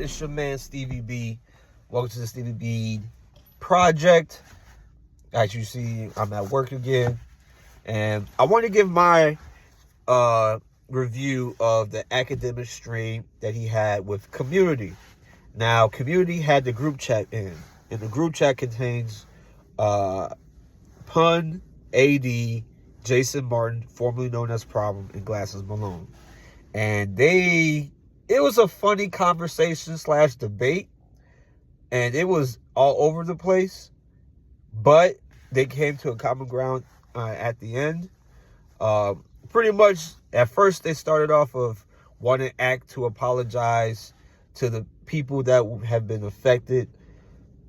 It's your man Stevie B. Welcome to the Stevie B Project. As you see, I'm at work again. And I want to give my review of the academic stream that he had with Cuhmunity. Now, Cuhmunity had the group chat in. And the group chat contains Pun, AD, Jason Martin, formerly known as Problem, and Glasses Malone. And it was a funny conversation / debate. And it was all over the place. But they came to a common ground at the end. Pretty much, at first, they started off of wanting ACT to apologize to the people that have been affected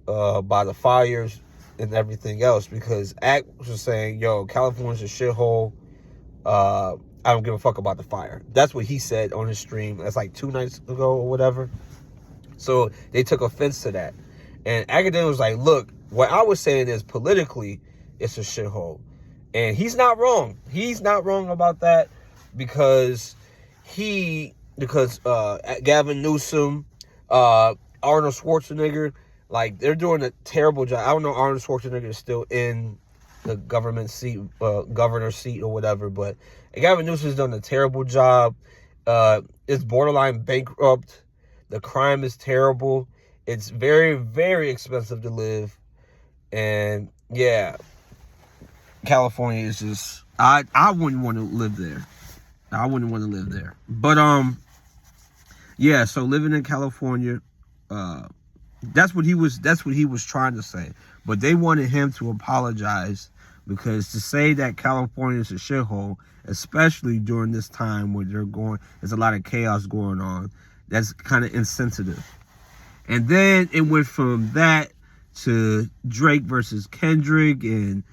by the fires and everything else. Because ACT was saying, yo, California's a shithole. I don't give a fuck about the fire. That's what he said on his stream. That's like 2 nights ago or whatever. So they took offense to that. And Akademiks was like, look, what I was saying is politically, it's a shithole. And he's not wrong. He's not wrong about that because Gavin Newsom, Arnold Schwarzenegger, like, they're doing a terrible job. I don't know Arnold Schwarzenegger is still in the government seat, governor's seat or whatever, but Gavin Newsom's done a terrible job. It's borderline bankrupt. The crime is terrible. It's very, very expensive to live. And yeah, California is just, I wouldn't want to live there. I wouldn't want to live there. But yeah, so living in California, that's what he was trying to say. But they wanted him to apologize because to say that California is a shithole, especially during this time where there's a lot of chaos going on, that's kind of insensitive. And then it went from that to Drake versus Kendrick and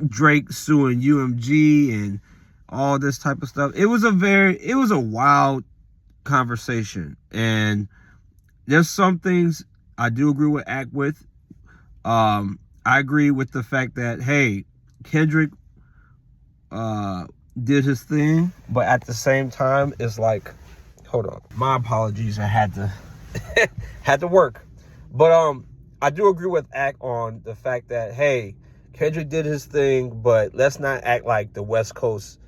Drake suing UMG and all this type of stuff. It was a wild conversation. And there's some things I do agree with ACT with. I agree with the fact that, hey, Kendrick did his thing, but at the same time, it's like, hold on. My apologies, I had to work. But I do agree with ACT on the fact that, hey, Kendrick did his thing, but let's not act like the West Coast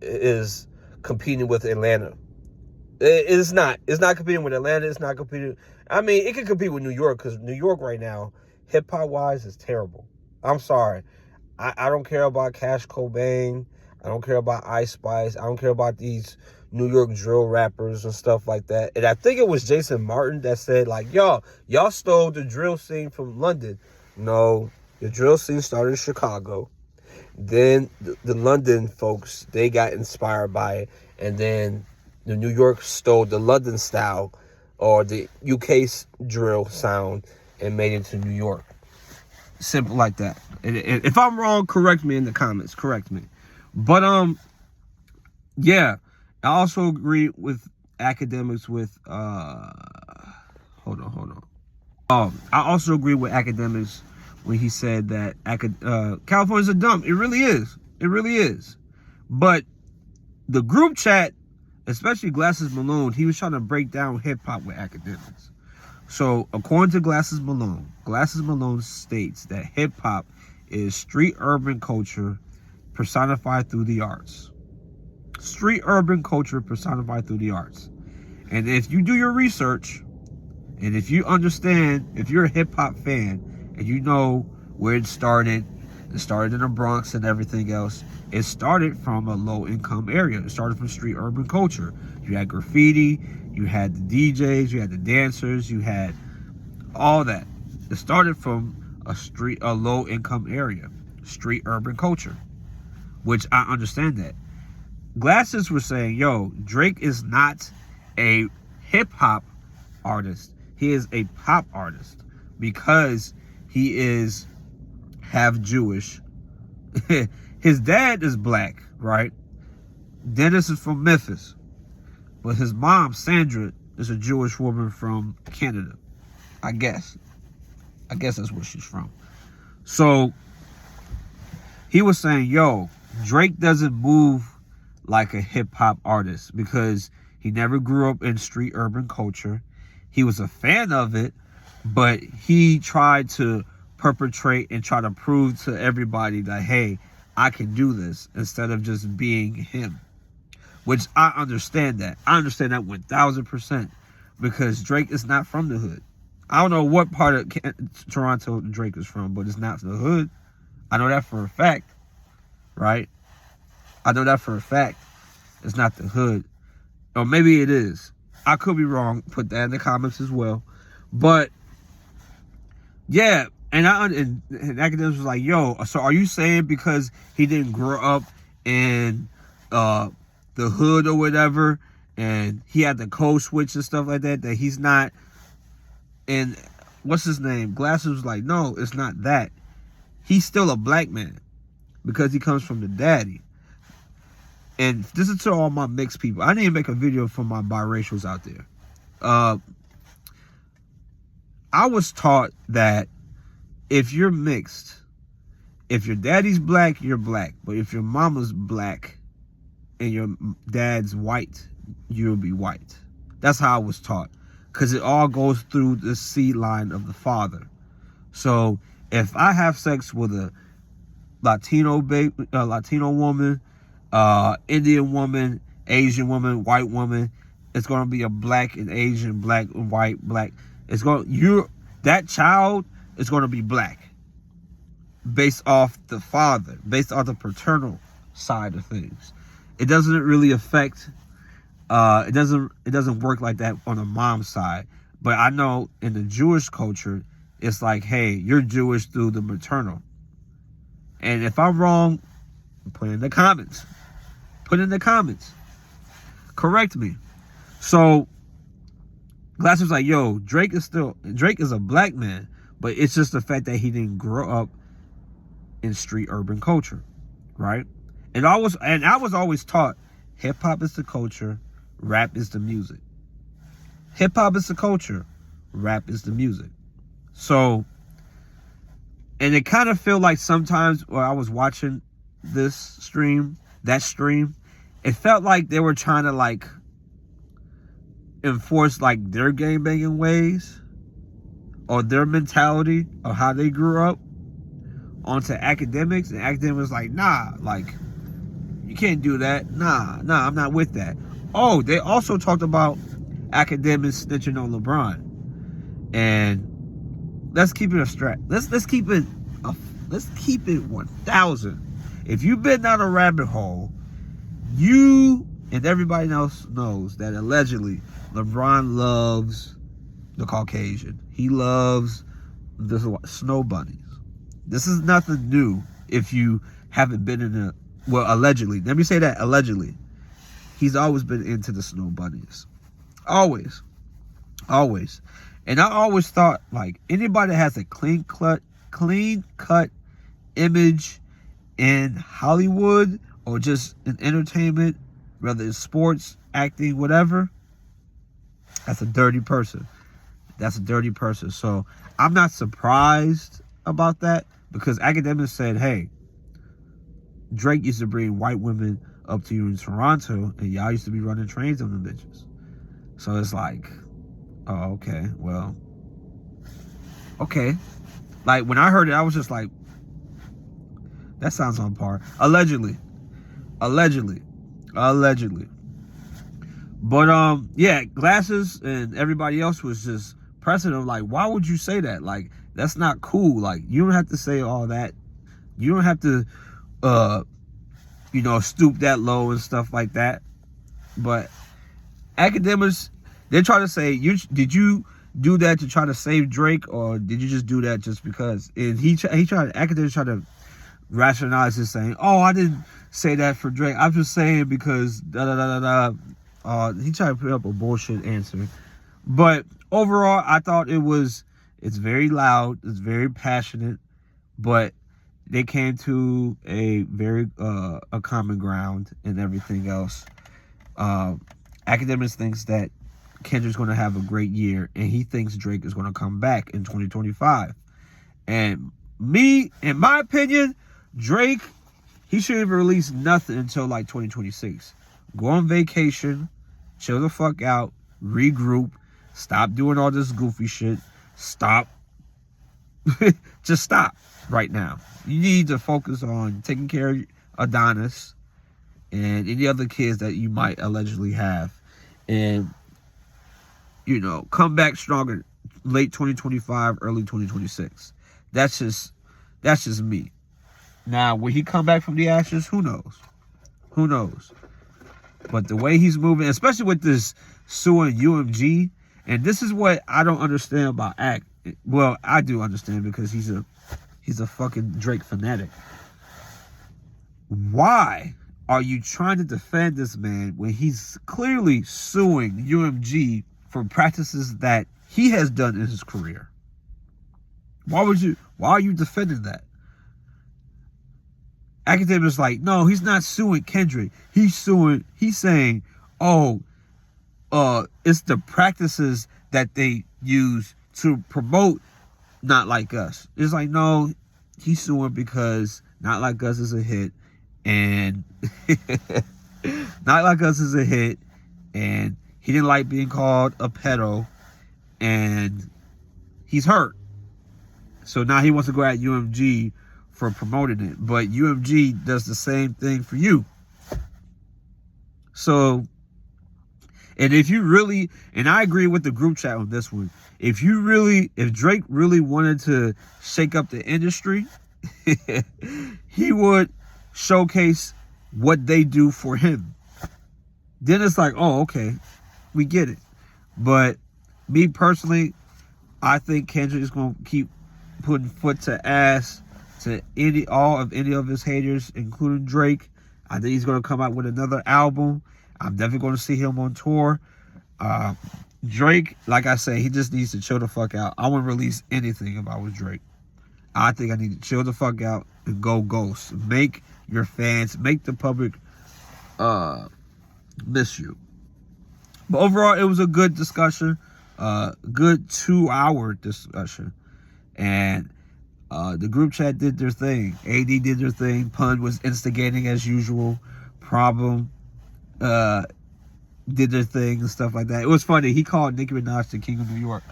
is competing with Atlanta. It's not. It's not competing with Atlanta. It's not competing. I mean, it can compete with New York because New York right now, hip-hop wise, is terrible. I'm sorry. I don't care about Cash Cobain. I don't care about Ice Spice. I don't care about these New York drill rappers and stuff like that. And I think it was Jason Martin that said, like, y'all stole the drill scene from London. No, the drill scene started in Chicago. Then the London folks, they got inspired by it. And then the New York stole the London style or the UK drill sound and made it to New York. Simple like that. And if I'm wrong, correct me in the comments. Correct me. But yeah, I also agree with Akademiks with hold on. I also agree with Akademiks when he said that California's a dump. It really is. It really is. But the group chat, especially Glasses Malone, he was trying to break down hip hop with Akademiks. So, according to Glasses Malone states that hip-hop is street urban culture personified through the arts. Street urban culture personified through the arts. And if you do your research, and if you understand, if you're a hip-hop fan, and you know where it started in the Bronx and everything else, it started from a low-income area. It started from street urban culture. You had graffiti, you had the DJs, you had the dancers, you had all that. It started from a low-income area, street urban culture, which I understand that. Glasses were saying, yo, Drake is not a hip-hop artist. He is a pop artist because he is half Jewish. His dad is black, right? Dennis is from Memphis. But his mom, Sandra, is a Jewish woman from Canada. I guess that's where she's from. So he was saying, yo, Drake doesn't move like a hip-hop artist because he never grew up in street urban culture. he was a fan of it, but he tried to perpetrate and try to prove to everybody that, hey, I can do this, instead of just being him. Which I understand that. I understand that 1000%, because Drake is not from the hood. I don't know what part of Toronto Drake is from, but it's not the hood. I know that for a fact, right? I know that for a fact. It's not the hood. Or maybe it is. I could be wrong. Put that in the comments as well. But yeah, and Akademiks was like, yo, so are you saying because he didn't grow up in the hood or whatever, and he had the code switch and stuff like that, that he's not? And what's his name? Glasses was like, no, it's not that. He's still a black man because he comes from the daddy. And this is to all my mixed people. I need to make a video for my biracials out there. I was taught that if you're mixed, if your daddy's black, you're black. But if your mama's black and your dad's white, you'll be white. That's how I was taught. Because it all goes through the seed line of the father. So if I have sex with a Latino woman, Indian woman, Asian woman, white woman, it's going to be a black and Asian, black and white, black. That child is going to be black based off the father, based off the paternal side of things. It doesn't really affect, it doesn't work like that on the mom's side. But I know in the Jewish culture, it's like, hey, you're Jewish through the maternal. And if I'm wrong, put it in the comments. Put it in the comments. Correct me. So Glass was like, yo, Drake is a black man, but it's just the fact that he didn't grow up in street urban culture, right? And I was always taught hip hop is the culture, rap is the music. Hip hop is the culture, rap is the music. So, and it kind of felt like sometimes when I was watching that stream, it felt like they were trying to like enforce like their gangbanging ways or their mentality of how they grew up onto Akademiks, and Akademiks was like, nah, like you can't do that. Nah, I'm not with that. Oh, they also talked about Akademiks snitching on LeBron, and let's keep it a strap. Let's keep it 1,000. If you've been down a rabbit hole, you and everybody else knows that allegedly LeBron loves the Caucasian. He loves the snow bunnies. This is nothing new if you haven't been in a, well, allegedly. Let me say that, allegedly. He's always been into the snow bunnies. Always. And I always thought, like, anybody that has a clean cut image in Hollywood or just in entertainment, whether it's sports, acting, whatever, that's a dirty person. So I'm not surprised about that, because Akademiks said, hey, Drake used to bring white women up to you in Toronto, and y'all used to be running trains on them bitches. So it's like, oh, okay, well, okay. Like, when I heard it, I was just like, that sounds on par. Allegedly. But, yeah, Glasses and everybody else was just pressing him, like, why would you say that? Like, that's not cool. Like, you don't have to say all that. You don't have to, stoop that low and stuff like that. But Akademiks, they try to say, did you do that to try to save Drake, or did you just do that just because? And Akademiks tried to rationalize this, saying, oh, I didn't say that for Drake. I'm just saying because he tried to put up a bullshit answer. But overall, I thought it's very loud, it's very passionate, but they came to a very a common ground and everything else. Akademiks thinks that Kendrick's going to have a great year, and he thinks Drake is going to come back in 2025. And me, in my opinion, Drake, he shouldn't even release nothing until like 2026. Go on vacation, chill the fuck out, regroup, Stop doing all this goofy shit. Stop. Just stop right now. You need to focus on taking care of Adonis and any other kids that you might allegedly have. And, you know, come back stronger late 2025, early 2026. That's just me. Now, will he come back from the ashes? Who knows? Who knows? But the way he's moving, especially with this suing UMG, and this is what I don't understand about Act. Well, I do understand because he's a fucking Drake fanatic. Why are you trying to defend this man when he's clearly suing UMG for practices that he has done in his career? Why are you defending that? Akademiks like, no, he's not suing Kendrick. He's saying, oh, it's the practices that they use to promote Not Like Us. It's like, no, he's suing because Not Like Us is a hit, and Not Like Us is a hit, and he didn't like being called a pedo, and he's hurt. So now he wants to go at UMG for promoting it, but UMG does the same thing for you. So, and if you really, and I agree with the group chat on this one, if Drake really wanted to shake up the industry, he would showcase what they do for him. Then it's like, oh, okay, we get it. But me personally, I think Kendrick is going to keep putting foot to ass to any of his haters, including Drake. I think he's going to come out with another album. I'm definitely going to see him on tour. Drake, like I say, he just needs to chill the fuck out. I won't release anything about with Drake. I think I need to chill the fuck out and go ghost. Make your fans, make the public miss you. But overall, it was a good discussion. Good 2-hour discussion. And the group chat did their thing. AD did their thing. Pun was instigating as usual. Problem did their thing and stuff like that. It was funny. He called Nicki Minaj the king of New York.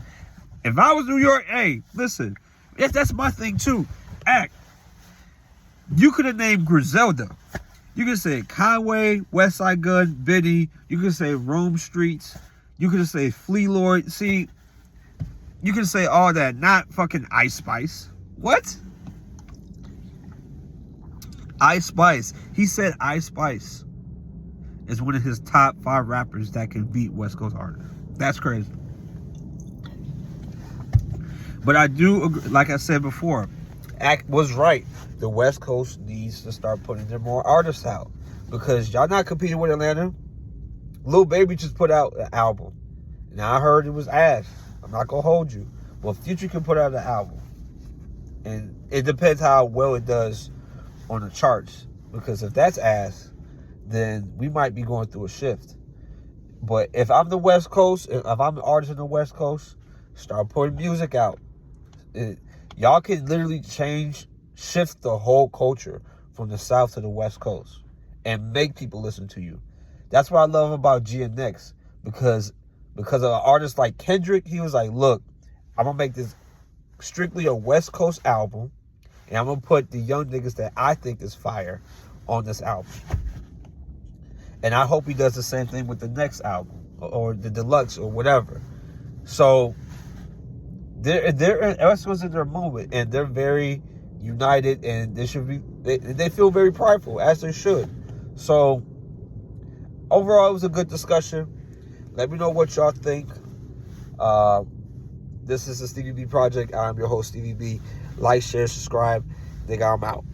If I was New York, hey, listen, that's my thing too. Act. You could have named Griselda. You could say Conway, West Side Gun, Biddy. You could say Rome Streets. You could say Flea Lord. See, you can say all that, not fucking Ice Spice. What? Ice Spice. He said Ice Spice is one of his top 5 rappers that can beat West Coast artists. That's crazy. But I do agree, like I said before, Act was right. The West Coast needs to start putting their more artists out, because y'all not competing with Atlanta. Lil Baby just put out an album. Now I heard it was ass. I'm not gonna hold you. Well, Future can put out an album, and it depends how well it does on the charts. Because if that's ass, then we might be going through a shift. But if I'm the West Coast, if I'm an artist in the West Coast, start putting music out. Y'all can literally shift the whole culture from the South to the West Coast and make people listen to you. That's what I love about GNX, because of an artist like Kendrick, he was like, look, I'm going to make this strictly a West Coast album, and I'm going to put the young niggas that I think is fire on this album. And I hope he does the same thing with the next album or the deluxe or whatever. So they're West Coast in their moment, and they're very united, and they feel very prideful, as they should. So overall, it was a good discussion. Let me know what y'all think. This is the Stevie B Project. I'm your host, Stevie B. Like, share, subscribe. Nigga, I'm out.